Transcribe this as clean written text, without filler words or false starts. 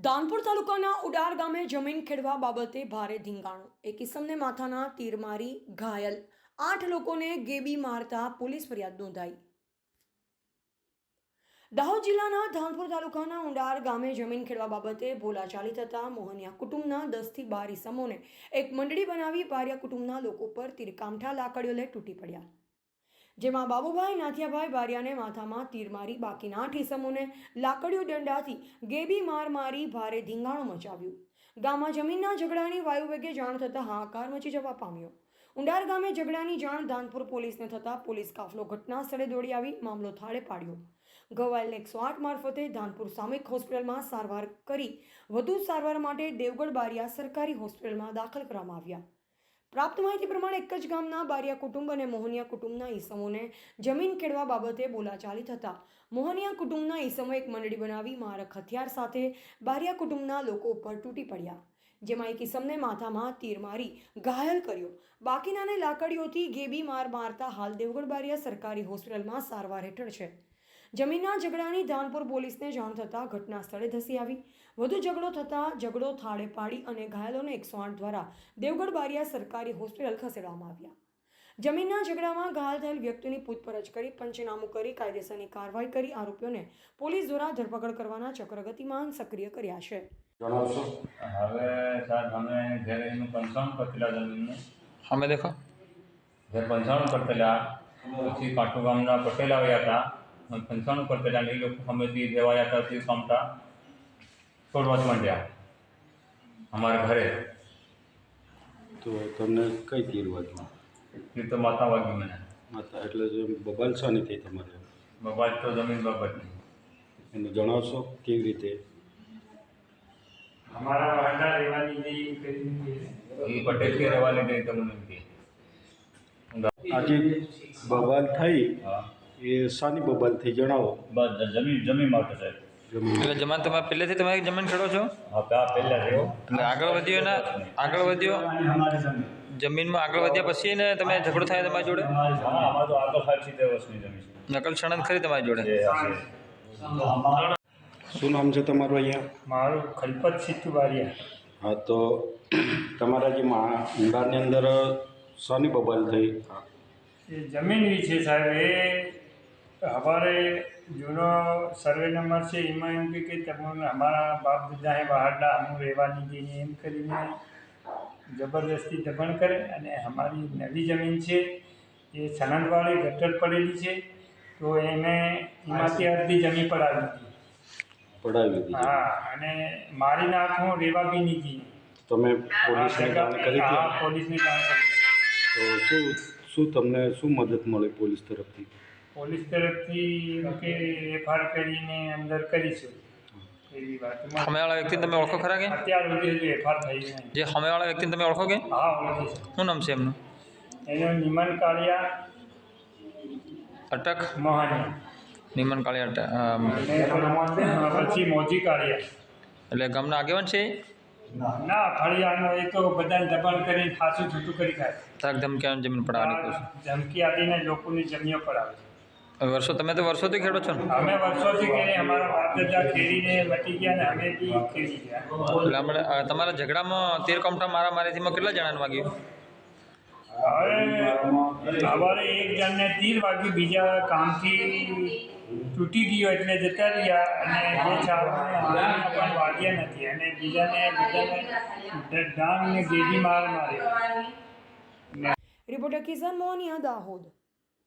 દાનપુર તાલુકાના ઉડાર ગામે જમીન ખેડવા બાબતે ભારે ધીંગાણું. એક ઇસમને માથાના તીર મારી ઘાયલ, 8 લોકોને ગેબી મારતા પોલીસ ફરિયાદ નોંધાઈ. દાહોદ જિલ્લાના ધાનપુર તાલુકાના ઉડાર ગામે જમીન ખેડવા બાબતે બોલાચાલી થતા મોહનિયા કુટુંબના 10 થી 12 ઇસમોને એક મંડળી બનાવી બારિયા કુટુંબના લોકો પર તીરકામઠા લાકડીઓ લઈ તૂટી પડ્યા. જેમાં બાબુભાઈ નાથિયાભાઈ બારિયાને માથામાં તીર મારી બાકીના 8 ઇસમોને લાકડીઓ દંડાથી ગેબી માર મારી ભારે ધીંગાણું મચાવ્યું. ગામમાં જમીનના ઝઘડાની વાયુવેગે જાણ થતાં હાહાકાર મચી જવા પામ્યો. ઉંડાર ગામે ઝઘડાની જાણ ધાનપુર પોલીસને થતાં પોલીસ કાફલો ઘટના સ્થળે દોડી આવી મામલો થાળે પાડ્યો. ઘવાયેલને 108 મારફતે ધાનપુર સામૂહિક હોસ્પિટલમાં સારવાર કરી વધુ સારવાર માટે દેવગઢ બારિયા સરકારી હોસ્પિટલમાં દાખલ કરવામાં આવ્યા. પ્રાપ્ત માહિતી પ્રમાણે એક જ ગામના બારિયા કુટુંબ અને મોહનિયા કુટુંબના ઈસમોને જમીન ખેડવા બાબતે બોલાચાલી થતા મોહનિયા કુટુંબના ઈસમો એક મંડળી બનાવી મારક હથિયાર સાથે બારિયા કુટુંબના લોકો ઉપર તૂટી પડ્યા. જેમાં એક ઈસમને માથામાં તીર મારી ઘાયલ કર્યો. બાકીનાને લાકડીઓથી ગેબી માર મારતા હાલ દેવગઢ બારિયા સરકારી હોસ્પિટલમાં સારવાર હેઠળ છે. જમીનના ઝઘડાની ધાનપુર પોલીસને જાણ થતાં ઘટના સ્થળે ધસી આવી. વધુ ઝઘડો થતાં ઝઘડો થાળે પાડી અને ઘાયલોને 108 દ્વારા દેવગઢ બારિયા સરકારી હોસ્પિટલ ખસેડવામાં આવ્યા. જમીનના ઝઘડામાં ઘાયલ થયેલ વ્યક્તિની પૂછપરછ કરી પંચનામું કરી કાયદેસરની કાર્યવાહી કરી આરોપીઓને પોલીસ દ્વારા ધરપકડ કરવાના ચક્ર ગતિમાન સક્રિય કર્યા છે. જણાવશો? હવે સાહેબ અમે જ્યારે એનું પંચાણું કરતેલા જમીનનું અમે દેખો જ્યારે પંચાણું કરતેલા પછી કાંઠો ગામના પટેલ આવ્યા હતા. 95 કરતેલા એ લોકો સામેથી દેવાયા હતા તે કામટા છોડવા માંડ્યા અમારા ઘરે. તો તમને કઈ તીર વાગ્યું? એ તો માતા વાગી મને. માતા એટલે જે બબાલ શાની થઈ તમારે? બબાલ તો જમીન બાબતની. એને જણાવશો કેવી રીતે? અમારા વાડા રહેવાની જે એ પટેલથી રહેવાની ગઈ તમને કે આજે બબાલ થઈ હા એ શાની બબાલ થઈ જણાવો. બસ જમીન માટે સાહેબ. જમીન એટલે જમાન તમે પહેલેથી તમે જમીન ખેડો છો? હા પહેલા રહ્યો એટલે આગળ વધ્યો ને આગળ વધ્યો જમીનમાં આગળ વધ્યા પછી ને તમે ઝઘડો થાય તમારી જોડે? હા અમારે તો આગળ 60 વર્ષની જમીન છે. નકલ છણન ખરી તમારી જોડે? શું નામ છે તમારું અહીંયા? મારું ખલપત સિત્તુ બારિયા. હા, તો તમારા જે ઊંડાની અંદર શાની બબાલ થઈ? એ જમીન વિશે સાહેબ એ हमारे जूनो सर्वे नंबर से एम कि तमने हमारा बाप दादा है बहारना हम रहवानी दीने एम करीने जबरदस्ती दबण करे અને हमारी नवी जमीन है ये सनंदवाड़ी गटर पड़ेली है तो એને એમાંથી અડધી જમીન પડાવી દીધી. હા અને મારી નાખું રેવા બી નહીં દી. તમે પોલીસને જાણ કરી હતી? હા પોલીસને જાણ કરી. તો શું તમને શું મદદ મળી પોલીસ તરફથી? પોલીસ તરફથી કે એફઆઈઆર કરીને અંદર કરીશું એવી વાત. સામેવાળા વ્યક્તિને તમે ઓળખો ખરા કે? અત્યાર સુધી હજુ એફઆઈઆર થઈ નહીં. જે સામેવાળા વ્યક્તિને તમે ઓળખો કે? હા ઓળખી છે. શું નામ છે એમનું? એનું નિમન કાળિયા અટક મોહાની નિમન કાળિયા અને પછી મોજી કાળિયા. એટલે ગામના આગેવાન છે? ના ફળિયાનો એ તો બધાને દબાણ કરી ખાસું છૂટું કરી ખાય. તાક ધમકીને જમીન પડાવવાની કહું છું. ધમકી આપીને લોકોની જમીનો પડાવે. વર્ષો તમે તો વર્ષોથી ખેડો છો ને? અમે વર્ષોથી કરી અમારા બાપ દાદા ખેડીને મટી ગયા ને અમે બી ખેડી ગયા. એટલે આપણે તમારા ઝઘડામાં તીર કામઠા મારામારીથીમાં કેટલા જણાને વાગ્યું? હવે અમારે એક જણને તીર વાગ્યું, બીજા કામથી તૂટી ગયો એટલે જતા રહ્યા અને બે ચારને પણ વાગ્યા નથી અને બીજાને ડાંગ ને ગેડી માર માર્યો. રિપોર્ટર કિશન મોહનિયા, દાહોદ.